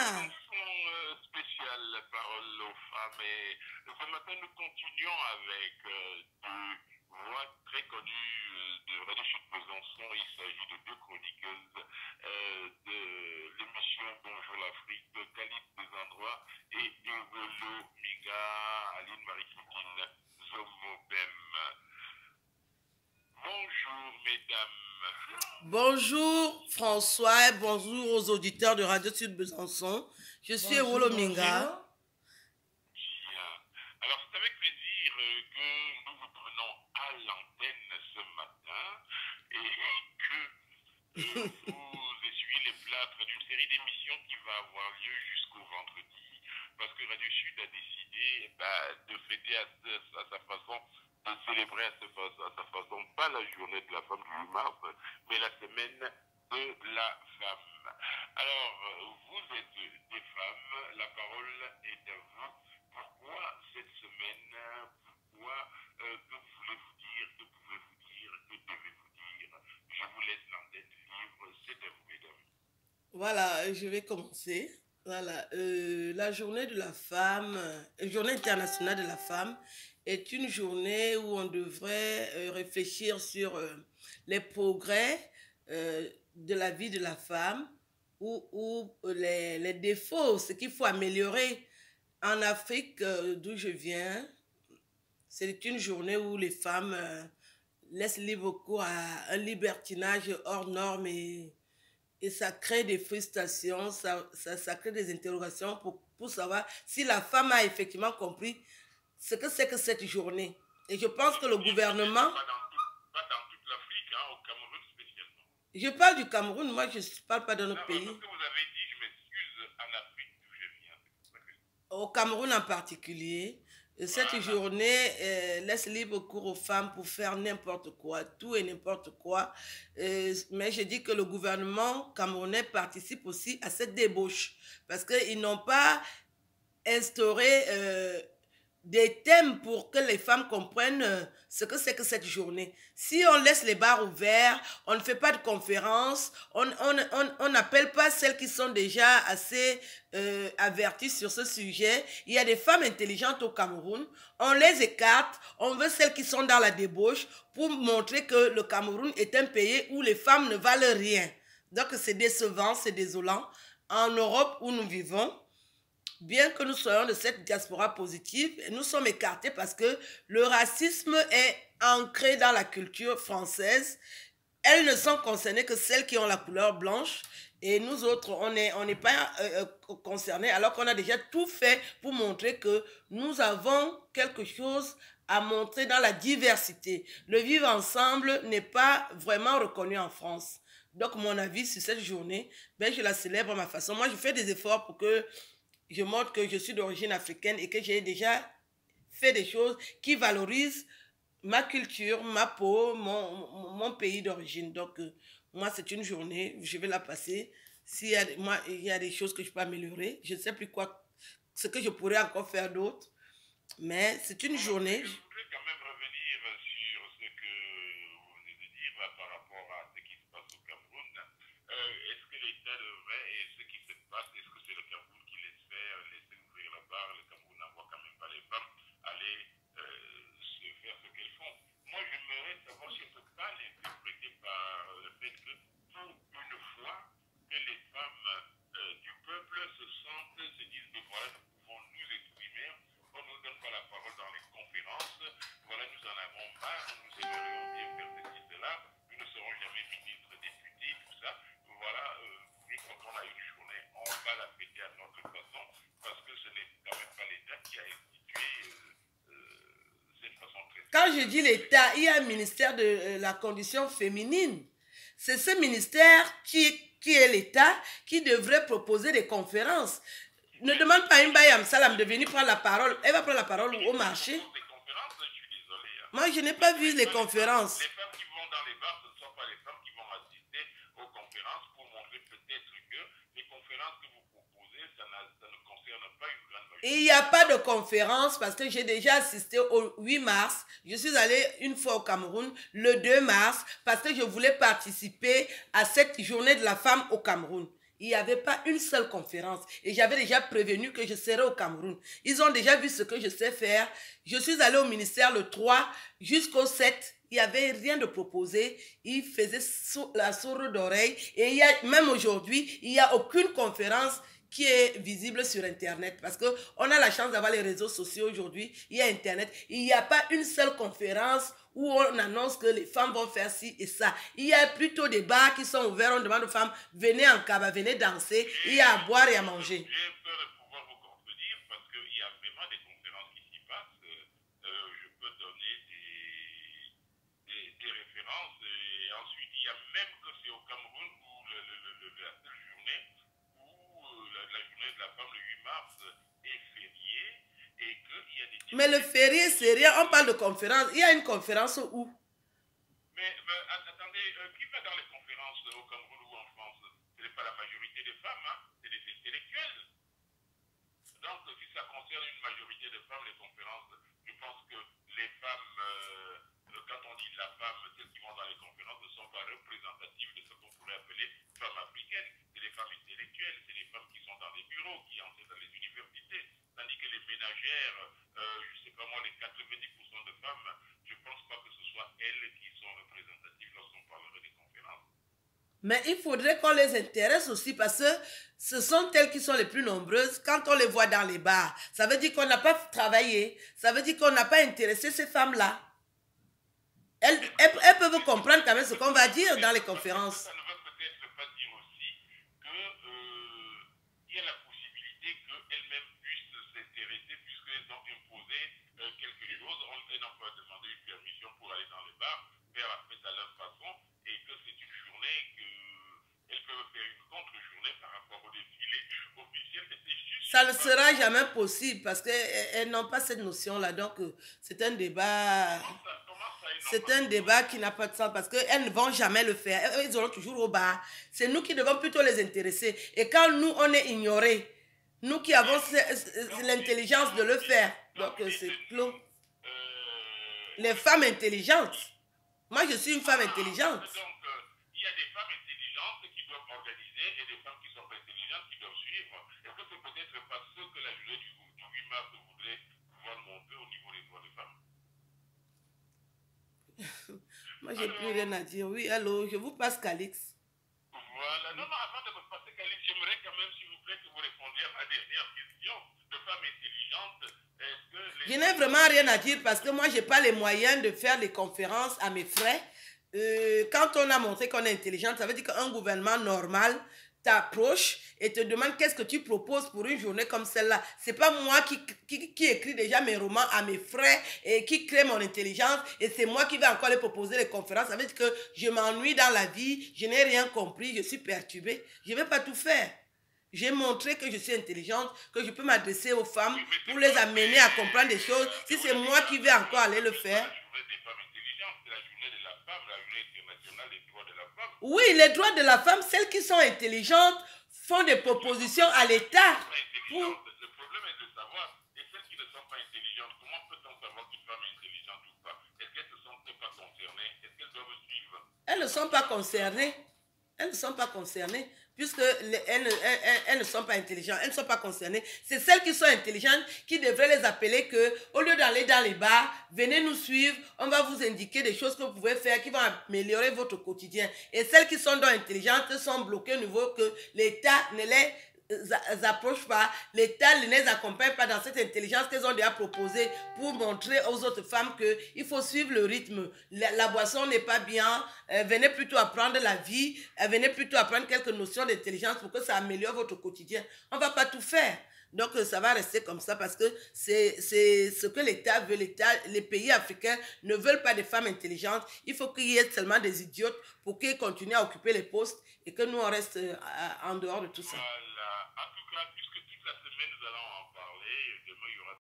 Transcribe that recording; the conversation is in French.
Spéciale parole aux femmes. Et ce matin, nous continuons avec deux voix très connues de Radio Sud Besançon. Il s'agit de deux chroniqueuses de l'émission Bonjour l'Afrique, de Khalid des Endroits et Evolo Miga, Aline Marie-Christine Zomobem. Bonjour mesdames. Bonjour François et bonjour aux auditeurs de Radio Sud Besançon. Je suis Evolo Minga. Bien. Alors c'est avec plaisir que nous vous prenons à l'antenne ce matin et que vous essuyez les plâtres d'une série d'émissions qui va avoir lieu jusqu'au vendredi parce que Radio Sud a décidé de fêter à sa façon, de célébrer à sa façon, pas la journée de la femme du 8 mars, mais la semaine de la femme. Alors, vous êtes des femmes, la parole est à vous. Pourquoi cette semaine? Pourquoi? Que voulez-vous dire? Que pouvez-vous dire? Que devez-vous dire? Je vous laisse l'antenne libre, c'est à vous, mesdames. Voilà, je vais commencer. Voilà, la journée de la femme, journée internationale de la femme, est une journée où on devrait réfléchir sur les progrès de la vie de la femme ou les défauts, ce qu'il faut améliorer. En Afrique, d'où je viens, c'est une journée où les femmes laissent libre cours à un libertinage hors norme et ça crée des frustrations, ça crée des interrogations pour savoir si la femme a effectivement compris ce que c'est que cette journée. Et je pense que le gouvernement... Pas dans toute l'Afrique, hein, au Cameroun spécialement. Je parle du Cameroun, moi je ne parle pas d'un autre pays. Parce que vous avez dit, je m'excuse, en Afrique d'où je viens. Au Cameroun en particulier, cette journée laisse libre cours aux femmes pour faire n'importe quoi, tout et n'importe quoi. Mais je dis que le gouvernement camerounais participe aussi à cette débauche parce qu'ils n'ont pas instauré des thèmes pour que les femmes comprennent ce que c'est que cette journée. Si on laisse les bars ouverts, on ne fait pas de conférences, on n'appelle pas celles qui sont déjà assez averties sur ce sujet. Il y a des femmes intelligentes au Cameroun, on les écarte, on veut celles qui sont dans la débauche pour montrer que le Cameroun est un pays où les femmes ne valent rien. Donc c'est décevant, c'est désolant. En Europe où nous vivons, bien que nous soyons de cette diaspora positive, nous sommes écartés parce que le racisme est ancré dans la culture française. Elles ne sont concernées que celles qui ont la couleur blanche et nous autres, on n'est pas concernés alors qu'on a déjà tout fait pour montrer que nous avons quelque chose à montrer dans la diversité. Le vivre ensemble n'est pas vraiment reconnu en France. Donc mon avis sur cette journée, je la célèbre à ma façon. Moi, je fais des efforts pour que je montre que je suis d'origine africaine et que j'ai déjà fait des choses qui valorisent ma culture, ma peau, mon pays d'origine. Donc, moi, c'est une journée, je vais la passer. S'il y a, moi, il y a des choses que je peux améliorer, je ne sais plus quoi, ce que je pourrais encore faire d'autre. Mais c'est une journée. Je voudrais quand même revenir sur ce que vous venez de dire par rapport à ce qui se passe au Cameroun. Est-ce que l'État devrait, et ce qui se passe, est-ce que c'est le Cameroun qui laisse faire, laisser ouvrir la barre? Le Cameroun n'envoie quand même pas les femmes aller se faire ce qu'elles font. Moi, j'aimerais savoir si on ne peut pas l'interpréter par le fait que pour une fois que les femmes du peuple se sentent, se disent que voilà, nous pouvons nous exprimer, on ne nous donne pas la parole dans les conférences, voilà, nous en avons marre, nous aimerions bien faire ceci, cela, nous ne serons jamais ministres, députés, tout ça. Voilà, une fois qu'on a une journée, on va la fêter à notre façon, parce que ce n'est quand même pas l'État qui a institué cette façon très... Quand je dis l'État, il y a un ministère de la condition féminine. C'est ce ministère qui est l'État qui devrait proposer des conférences. Ne demande pas à une Bayam Salam de venir prendre la parole. Elle va prendre la parole au marché. Moi, je n'ai pas vu les conférences. Les femmes qui vont dans les bars, ce ne sont pas les femmes qui vont assister aux conférences pour montrer peut-être que les conférences que vous proposez, ça ne concerne pas une grande majorité. Il n'y a pas de conférence parce que j'ai déjà assisté au 8 mars. Je suis allée une fois au Cameroun le 2 mars parce que je voulais participer à cette journée de la femme au Cameroun. il n'y avait pas une seule conférence. Et j'avais déjà prévenu que je serais au Cameroun. Ils ont déjà vu ce que je sais faire. Je suis allée au ministère le 3 jusqu'au 7. Il n'y avait rien de proposé. Ils faisaient la sourde d'oreille. Et même aujourd'hui, il n'y a aucune conférence qui est visible sur Internet. Parce qu'on a la chance d'avoir les réseaux sociaux aujourd'hui. Il y a Internet. Il n'y a pas une seule conférence où on annonce que les femmes vont faire ci et ça. Il y a plutôt des bars qui sont ouverts. On demande aux femmes, venez en cabane, venez danser. Il y a à boire et à manger. J'ai peur de pouvoir vous contredire parce qu'il y a vraiment des conférences qui s'y passent. Je peux donner des références. Et ensuite, il y a même que c'est au Cameroun où la seule journée où la journée de la femme, le 8 mars, est fériée et qu'il y a des... Mais le férié, c'est rien. On parle de conférence. Il y a une conférence où? Mais attendez, qui va dans les conférences au Cameroun ou en France? Ce n'est pas la majorité des femmes, hein, c'est des intellectuels. Donc, si ça concerne une majorité de femmes, les conférences, je pense que les femmes, quand on dit la femme, celles qui vont dans les conférences ne sont pas représentatives de ce qu'on pourrait appeler femmes africaines. C'est les femmes intellectuelles, c'est les femmes qui sont dans les bureaux, qui enseignent dans les universités. Tandis que les ménagères, je ne sais pas moi, les 90% de femmes, je ne pense pas que ce soit elles qui sont représentatives lorsqu'on parlerait des conférences. Mais il faudrait qu'on les intéresse aussi parce que ce sont elles qui sont les plus nombreuses quand on les voit dans les bars. Ça veut dire qu'on n'a pas travaillé. Ça veut dire qu'on n'a pas intéressé ces femmes-là. Elles peuvent comprendre quand même ce qu'on va dire dans les conférences. Ça ne veut peut-être pas dire aussi qu'il y a la possibilité qu'elles-mêmes puissent s'intéresser puisqu'elles ont imposé quelque chose. Elles n'ont pas demandé une permission pour aller dans le bar, faire la fête à leur façon et que c'est une journée qu'elles peuvent faire une contre-journée par rapport au défilé officiel. Ça ne sera jamais possible parce qu'elles n'ont pas cette notion-là. Donc, c'est un débat... C'est un débat qui n'a pas de sens parce qu'elles ne vont jamais le faire. Elles auront toujours au bar. C'est nous qui devons plutôt les intéresser. Et quand nous, on est ignorés, nous qui avons l'intelligence de le faire, donc c'est clos. Les femmes intelligentes. Moi, je suis une femme intelligente. Donc, il y a des femmes intelligentes qui doivent organiser et des femmes qui sont pas intelligentes qui doivent suivre. Est-ce que c'est peut-être pas ce que la journée du 8 mars voudrait pouvoir montrer au niveau des droits des femmes? Moi, j'ai plus rien à dire. Oui, allô, je vous passe Calix. Voilà. Non, avant de me passer Calix, j'aimerais quand même, s'il vous plaît, que vous répondiez à ma dernière question de femmes intelligentes. Je n'ai vraiment rien à dire parce que moi, je n'ai pas les moyens de faire des conférences à mes frais. Quand on a montré qu'on est intelligente, ça veut dire qu'un gouvernement normal t'approche et te demande qu'est-ce que tu proposes pour une journée comme celle-là. C'est pas moi qui écris déjà mes romans à mes frais et qui crée mon intelligence et c'est moi qui vais encore les proposer les conférences. Ça veut dire que je m'ennuie dans la vie, je n'ai rien compris, je suis perturbée. Je ne vais pas tout faire. J'ai montré que je suis intelligente, que je peux m'adresser aux femmes pour les amener à comprendre des choses. Si c'est moi qui vais encore aller le faire. Oui, les droits de la femme, celles qui sont intelligentes font des propositions à l'État. Le problème est de savoir, et celles qui ne sont pas intelligentes, comment peut-on savoir qu'une femme est intelligente ou pas? Est-ce qu'elles ne sont pas concernées? Est-ce qu'elles doivent suivre? Elles ne sont pas concernées. Elles ne sont pas concernées, puisque elles ne sont pas intelligentes, elles ne sont pas concernées. C'est celles qui sont intelligentes qui devraient les appeler que, au lieu d'aller dans les bars, venez nous suivre, on va vous indiquer des choses que vous pouvez faire qui vont améliorer votre quotidien. Et celles qui sont donc intelligentes sont bloquées au niveau que l'État ne les approche pas, l'État ne les accompagne pas dans cette intelligence qu'elles ont déjà proposée pour montrer aux autres femmes qu'il faut suivre le rythme. La boisson n'est pas bien, venez plutôt apprendre la vie, venez plutôt apprendre quelques notions d'intelligence pour que ça améliore votre quotidien. On ne va pas tout faire. Donc, ça va rester comme ça parce que c'est ce que l'État veut. Les pays africains ne veulent pas des femmes intelligentes. Il faut qu'il y ait seulement des idiotes pour qu'ils continuent à occuper les postes et que nous, on reste en dehors de tout ça. Voilà. En tout cas, puisque toute la semaine, nous allons en parler, demain, il y aura